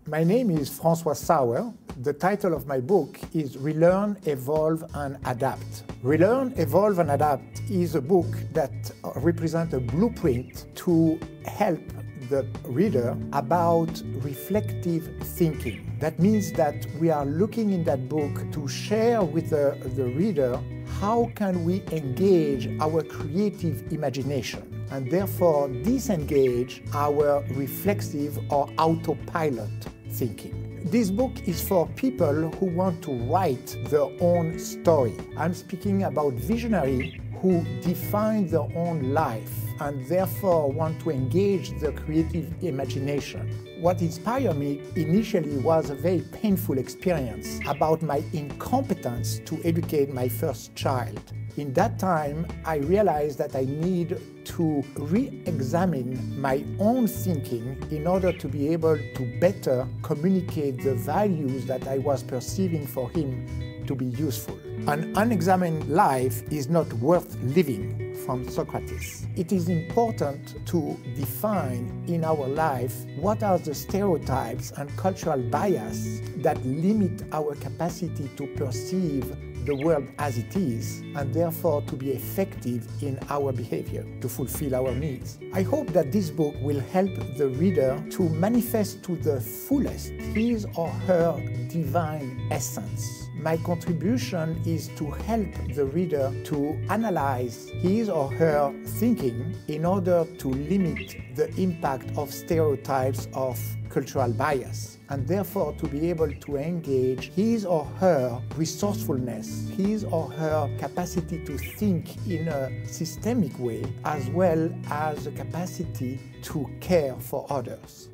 My name is Francois Sauer. The title of my book is Relearn, Evolve and Adapt. Relearn, Evolve and Adapt is a book that represents a blueprint to help the reader about reflective thinking. That means that we are looking in that book to share with the reader how can we engage our creative imagination and therefore disengage our reflexive or autopilot thinking. This book is for people who want to write their own story. I'm speaking about visionaries who define their own life and therefore want to engage their creative imagination. What inspired me initially was a very painful experience about my incompetence to educate my first child. In that time, I realized that I need to re-examine my own thinking in order to be able to better communicate the values that I was perceiving for him to be useful. An unexamined life is not worth living, from Socrates. It is important to define in our life what are the stereotypes and cultural bias that limit our capacity to perceive the world as it is, and therefore to be effective in our behavior, to fulfill our needs. I hope that this book will help the reader to manifest to the fullest his or her divine essence. My contribution is to help the reader to analyze his or her thinking in order to limit the impact of stereotypes of cultural bias, and therefore to be able to engage his or her resourcefulness, his or her capacity to think in a systemic way, as well as the capacity to care for others.